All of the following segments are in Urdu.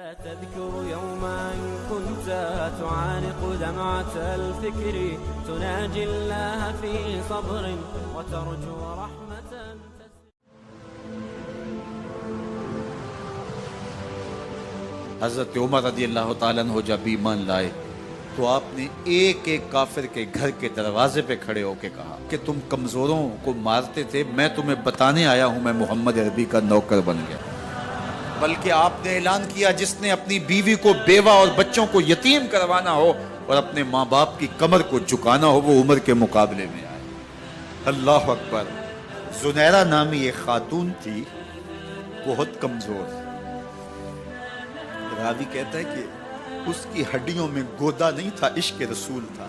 تذكر يوما كنت تعانق دمعة الفكر تناجي الله في صبر وترجو رحمة. حضرت عمر رضی اللہ تعالیٰ عنہ جب ایمان لائے تو آپ نے ایک ایک کافر کے گھر کے دروازے پہ کھڑے ہو کے کہا کہ تم کمزوروں کو مارتے تھے، میں تمہیں بتانے آیا ہوں میں محمد عربی کا نوکر بن گیا. بلکہ آپ نے اعلان کیا جس نے اپنی بیوی کو بیوہ اور بچوں کو یتیم کروانا ہو اور اپنے ماں باپ کی کمر کو جھکانا ہو وہ عمر کے مقابلے میں آئے. اللہ اکبر. زنیرہ نامی ایک خاتون تھی، بہت کمزور. راوی کہتا ہے کہ اس کی ہڈیوں میں گودا نہیں تھا، عشق رسول تھا،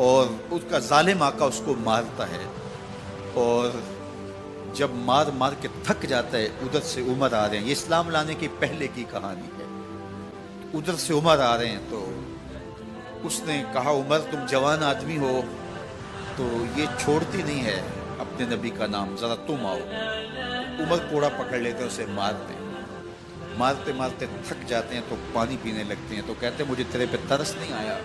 اور اس کا ظالم آقا اس کو مارتا ہے، اور جب مار مار کے تھک جاتا ہے ادھر سے عمر آ رہے ہیں. یہ اسلام لانے کے پہلے کی کہانی ہے. ادھر سے عمر آ رہے ہیں تو اس نے کہا عمر تم جوان آدمی ہو تو یہ چھوڑتی نہیں ہے اپنے نبی کا نام، ذرا تم آؤ. عمر کوڑا پکڑ لیتے ہیں، اسے مارتے مارتے تھک جاتے ہیں تو پانی پینے لگتے ہیں. تو کہتے ہیں مجھے تیرے پہ ترس نہیں آیا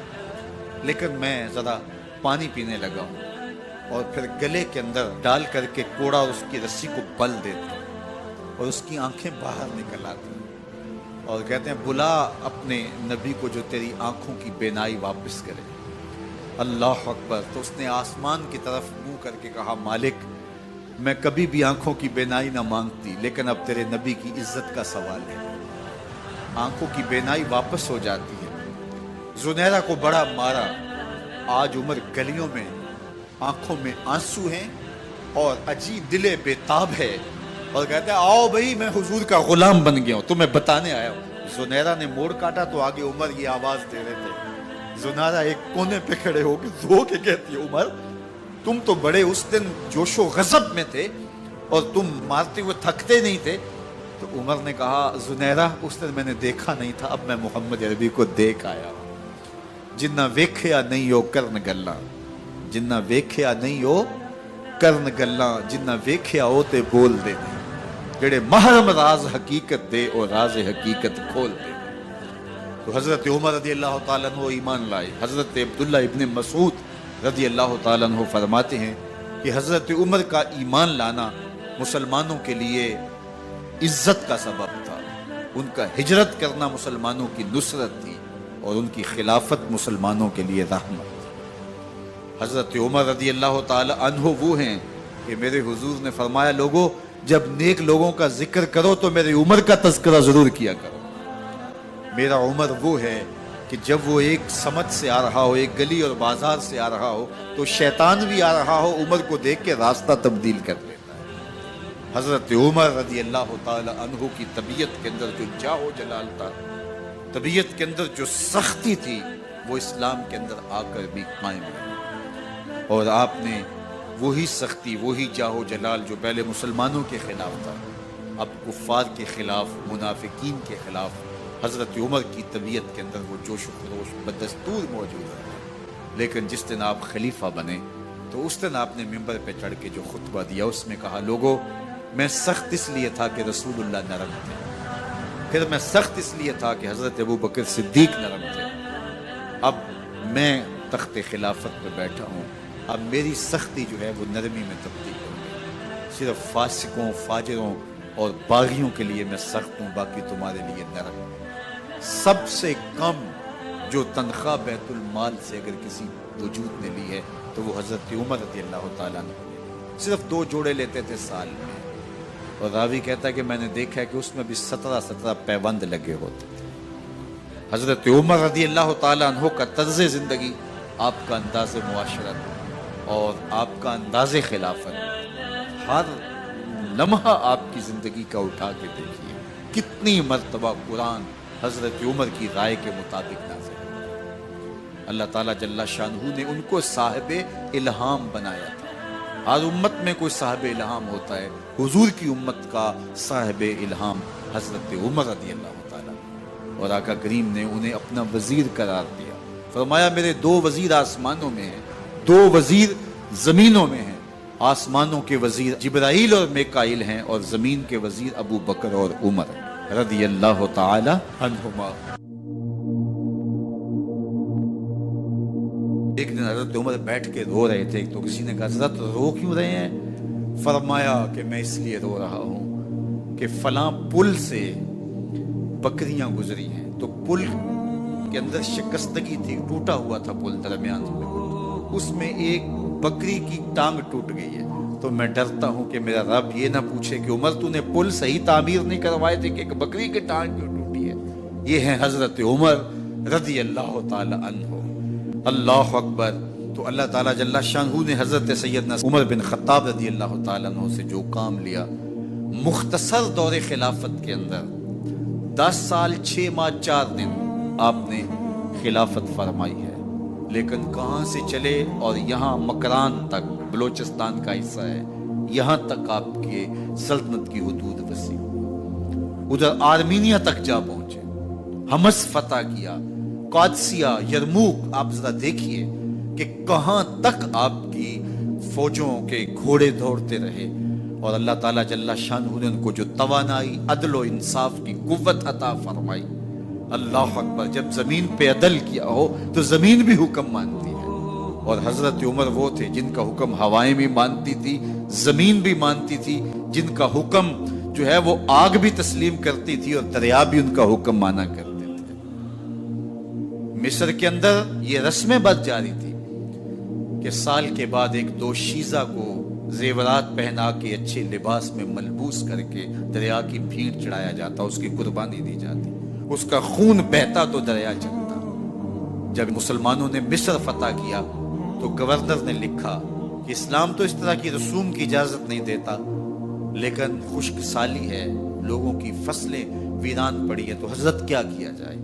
لیکن میں ذرا پانی پینے لگا ہوں، اور پھر گلے کے اندر ڈال کر کے کوڑا اور اس کی رسی کو بل دیتے ہیں اور اس کی آنکھیں باہر نکل آتی ہیں اور کہتے ہیں بلا اپنے نبی کو جو تیری آنکھوں کی بینائی واپس کرے. اللہ اکبر. تو اس نے آسمان کی طرف منہ کر کے کہا مالک میں کبھی بھی آنکھوں کی بینائی نہ مانگتی لیکن اب تیرے نبی کی عزت کا سوال ہے. آنکھوں کی بینائی واپس ہو جاتی ہے. زنیرہ کو بڑا مارا. آج عمر گلیوں میں آنکھوں میں آنسو ہیں اور عجیب دلے بے تاب ہے اور کہتے ہیں آؤ بھئی میں حضور کا غلام بن گیا ہوں، تمہیں بتانے آیا ہوں. زنیرہ نے موڑ کاٹا تو آگے عمر یہ آواز دے رہے تھے. زنیرہ ایک کونے پہ کھڑے ہو کے رو کے کہتی ہے عمر تم تو بڑے اس دن جوش و غضب میں تھے اور تم مارتے ہوئے تھکتے نہیں تھے. تو عمر نے کہا زنیرہ اس دن میں نے دیکھا نہیں تھا، اب میں محمد عربی کو دیکھ آیا ہوں. جنہ ویکھیا نہیں ہو کرن گلاں، جنہ ویکھیا نہیں ہو کرن گلاں، جنہ ویکھیا ہو تے بول دے جڑے محرم راز حقیقت دے اور راز حقیقت کھول دے. تو حضرت عمر رضی اللہ تعالیٰ عنہ ایمان لائے. حضرت عبداللہ ابن مسعود رضی اللہ تعالیٰ عنہ فرماتے ہیں کہ حضرت عمر کا ایمان لانا مسلمانوں کے لیے عزت کا سبب تھا. ان کا ہجرت کرنا مسلمانوں کی نصرت تھی اور ان کی خلافت مسلمانوں کے لیے رحمت. حضرت عمر رضی اللہ تعالی عنہ وہ ہیں کہ میرے حضور نے فرمایا لوگوں جب نیک لوگوں کا ذکر کرو تو میرے عمر کا تذکرہ ضرور کیا کرو. میرا عمر وہ ہے کہ جب وہ ایک سمت سے آ رہا ہو، ایک گلی اور بازار سے آ رہا ہو تو شیطان بھی آ رہا ہو عمر کو دیکھ کے راستہ تبدیل کر لیتا ہے. حضرت عمر رضی اللہ تعالی عنہ کی طبیعت کے اندر جو جاہ و جلال تھا، طبیعت کے اندر جو سختی تھی وہ اسلام کے اندر آ کر بھی قائم رہی. اور آپ نے وہی سختی، وہی جاہ و جلال جو پہلے مسلمانوں کے خلاف تھا اب کفار کے خلاف، منافقین کے خلاف حضرت عمر کی طبیعت کے اندر وہ جوش و خروش بدستور موجود ہے. لیکن جس دن آپ خلیفہ بنے تو اس دن آپ نے ممبر پہ چڑھ کے جو خطبہ دیا اس میں کہا لوگوں میں سخت اس لیے تھا کہ رسول اللہ نرم تھے، پھر میں سخت اس لیے تھا کہ حضرت ابوبکر صدیق نرم تھے، اب میں تخت خلافت پہ بیٹھا ہوں، اب میری سختی جو ہے وہ نرمی میں تبدیل ہو گئی. صرف فاسقوں، فاجروں اور باغیوں کے لیے میں سخت ہوں، باقی تمہارے لیے نرم. سب سے کم جو تنخواہ بیت المال سے اگر کسی وجود نے لی ہے تو وہ حضرت عمر رضی اللہ تعالیٰ عنہ نے صرف 2 جوڑے لیتے تھے سال میں. اور راوی کہتا ہے کہ میں نے دیکھا ہے کہ اس میں بھی 17 پیوند لگے ہوتے تھے. حضرت عمر رضی اللہ تعالیٰ عنہ کا طرز زندگی، آپ کا انداز معاشرت اور آپ کا انداز خلافت، ہر لمحہ آپ کی زندگی کا اٹھا کے دیکھیے کتنی مرتبہ قرآن حضرت عمر کی رائے کے مطابق نازل. اللہ تعالیٰ جل شانہ نے ان کو صاحب الہام بنایا تھا. ہر امت میں کوئی صاحب الہام ہوتا ہے، حضور کی امت کا صاحب الہام حضرت عمر رضی اللہ تعالیٰ، اور آقا کریم نے انہیں اپنا وزیر قرار دیا. فرمایا میرے 2 وزیر آسمانوں میں ہیں، 2 وزیر زمینوں میں ہیں. آسمانوں کے وزیر جبرائیل اور میکائیل ہیں اور زمین کے وزیر ابو بکر اور عمر ہیں. رضی اللہ تعالی عنہما۔ ایک دن حضرت عمر بیٹھ کے رو رہے تھے، تو کسی نے کہا حضرت رو کیوں رہے ہیں؟ فرمایا کہ میں اس لیے رو رہا ہوں کہ فلاں پل سے بکریاں گزری ہیں، تو پل کے اندر شکستگی تھی، ٹوٹا ہوا تھا پل درمیان میں، اس میں ایک بکری کی ٹانگ ٹوٹ گئی ہے، تو میں ڈرتا ہوں کہ میرا رب یہ نہ پوچھے کہ عمر تو نے پل صحیح تعمیر نہیں کروائے تھے کہ ایک بکری کی ٹانگ کیوں ٹوٹی ہے۔ یہ ہیں حضرت عمر رضی اللہ تعالی عنہ۔ اللہ اکبر۔ تو اللہ تعالیٰ جل شانہ نے حضرت سیدنا عمر بن خطاب رضی اللہ تعالیٰ عنہ سے جو کام لیا، مختصر دور خلافت کے اندر 10 سال 6 ماہ 4 دن آپ نے خلافت فرمائی ہے، لیکن کہاں سے چلے اور یہاں مکران تک، بلوچستان کا حصہ ہے، یہاں تک آپ کے سلطنت کی حدود وسیع، ادھر آرمینیا تک جا پہنچے، حمص فتح کیا، قادسیہ، یرموک۔ آپ ذرا دیکھیے کہ کہاں تک آپ کی فوجوں کے گھوڑے دوڑتے رہے، اور اللہ تعالیٰ جل شانہ نے ان کو جو توانائی، عدل و انصاف کی قوت عطا فرمائی۔ اللہ اکبر۔ جب زمین پہ عدل کیا ہو تو زمین بھی حکم مانتی ہے، اور حضرت عمر وہ تھے جن کا حکم ہوائیں بھی مانتی تھی، زمین بھی مانتی تھی، جن کا حکم جو ہے وہ آگ بھی تسلیم کرتی تھی اور دریا بھی ان کا حکم مانا کرتے تھے۔ مصر کے اندر یہ رسمیں بد جاری تھی کہ سال کے بعد ایک دوشیزہ کو زیورات پہنا کے اچھے لباس میں ملبوس کر کے دریا کی بھیڑ چڑھایا جاتا، اس کی قربانی دی جاتی، اس کا خون بہتا تو دریا چلتا۔ جب مسلمانوں نے مصر فتح کیا تو گورنر نے لکھا کہ اسلام تو اس طرح کی رسوم کی اجازت نہیں دیتا، لیکن خشک سالی ہے، لوگوں کی فصلیں ویران پڑی ہے، تو حضرت کیا کیا جائے؟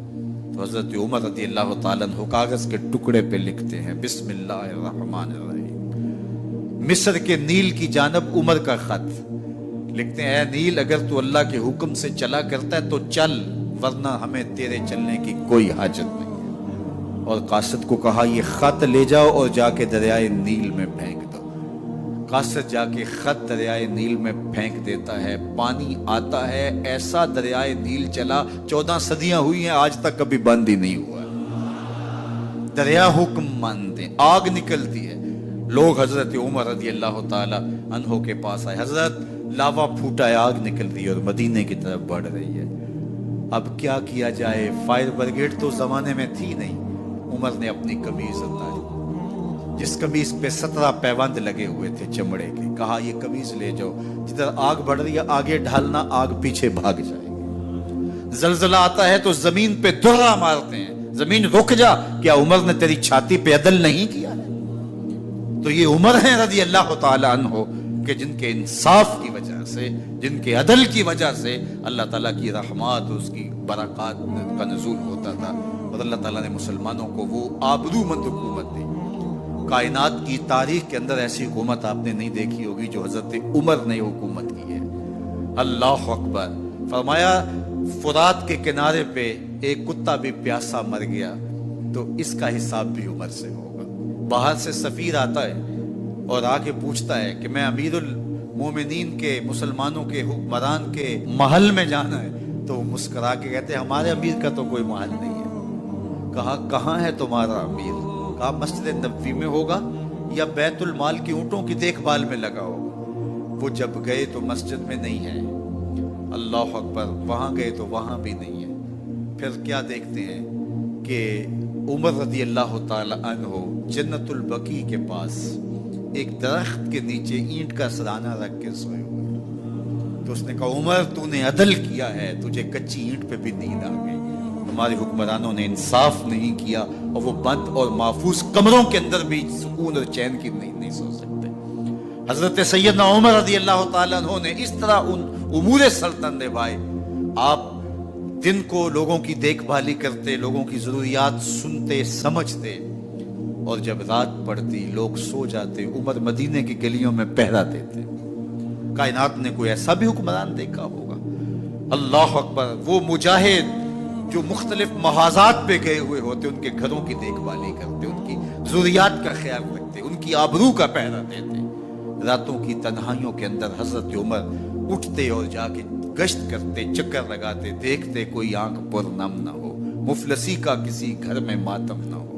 تو حضرت عمر رضی اللہ تعالیٰ عنہ کاغذ کے ٹکڑے پہ لکھتے ہیں بسم اللہ الرحمن الرحیم، مصر کے نیل کی جانب عمر کا خط لکھتے ہیں، اے نیل اگر تو اللہ کے حکم سے چلا کرتا ہے تو چل، ورنہ ہمیں تیرے چلنے کی کوئی حاجت نہیں ہے۔ اور قاصد کو کہا یہ خط لے جاؤ اور جا کے دریائے نیل میں پھینک دو۔ قاصد جا کے خط دریائے نیل میں پھینک دیتا ہے، پانی آتا ہے، ایسا دریائے نیل چلا، 14 صدیاں ہوئی ہیں آج تک کبھی بند ہی نہیں ہوا۔ دریا حکم مانتے، آگ نکلتی ہے، لوگ حضرت عمر رضی اللہ تعالی عنہ کے پاس آئے، حضرت لاوا پھوٹا ہے، آگ نکل رہی ہے اور مدینے کی طرف بڑھ رہی ہے، اب کیا کیا جائے؟ فائر بریگیڈ تو زمانے میں تھی نہیں۔ عمر نے اپنی قمیض اتاری، جس قمیض پہ 17 پیوند لگے ہوئے تھے چمڑے کے، کہا یہ قمیض لے جاؤ، جدھر آگ بڑھ رہی ہے آگے ڈھالنا، آگ پیچھے بھاگ جائے گی۔ زلزلہ آتا ہے تو زمین پہ درہ مارتے ہیں، زمین رک جا، کیا عمر نے تیری چھاتی پہ عدل نہیں کیا ہے؟ تو یہ عمر ہیں رضی اللہ تعالی عنہ کہ جن کے انصاف کی وجہ سے، جن کے عدل کی وجہ سے اللہ تعالیٰ کی رحمات، اس کی برکات کا نزول ہوتا تھا، اور اللہ تعالیٰ نے مسلمانوں کو وہ آبرو مند حکومت دی۔ کائنات کی تاریخ کے اندر ایسی حکومت آپ نے نہیں دیکھی ہوگی جو حضرت عمر نے حکومت کی ہے۔ اللہ اکبر۔ فرمایا فرات کے کنارے پہ ایک کتا بھی پیاسا مر گیا تو اس کا حساب بھی عمر سے ہوگا۔ باہر سے سفیر آتا ہے اور آ کے پوچھتا ہے کہ میں امیر المومنین کے، مسلمانوں کے حکمران کے محل میں جانا ہے، تو وہ مسکرا کے کہتے ہیں ہمارے امیر کا تو کوئی محل نہیں ہے۔ کہا کہاں ہے تمہارا امیر؟ کہا مسجد نبوی میں ہوگا یا بیت المال کی اونٹوں کی دیکھ بھال میں لگا ہوگا۔ وہ جب گئے تو مسجد میں نہیں ہے، اللہ اکبر، وہاں گئے تو وہاں بھی نہیں ہے۔ پھر کیا دیکھتے ہیں کہ عمر رضی اللہ تعالی عنہ جنت البقیع کے پاس ایک درخت کے نیچے اینٹ کا سرانہ رکھ کے سوئے ہوئے، تو اس نے کہا عمر تو نے عدل کیا ہے، تجھے کچی اینٹ پہ بھی نیند آ گئی، ہمارے حکمرانوں نے انصاف نہیں کیا، اور وہ بند اور محفوظ کمروں کے اندر بھی سکون اور چین کی نہیں سو سکتے۔ حضرت سیدنا عمر رضی اللہ تعالیٰ عنہ نے اس طرح ان امور سلطنت نبھائے۔ آپ دن کو لوگوں کی دیکھ بھالی کرتے، لوگوں کی ضروریات سنتے سمجھتے، اور جب رات پڑتی لوگ سو جاتے، عمر مدینے کی گلیوں میں پہرا دیتے۔ کائنات نے کوئی ایسا بھی حکمران دیکھا ہوگا؟ اللہ اکبر۔ وہ مجاہد جو مختلف محاذات پہ گئے ہوئے ہوتے، ان کے گھروں کی دیکھ بھالی کرتے، ان کی ضروریات کا خیال رکھتے، ان کی آبرو کا پہرا دیتے۔ راتوں کی تنہائیوں کے اندر حضرت عمر اٹھتے اور جا کے گشت کرتے، چکر لگاتے، دیکھتے کوئی آنکھ پر نم نہ ہو، مفلسی کا کسی گھر میں ماتم نہ ہو۔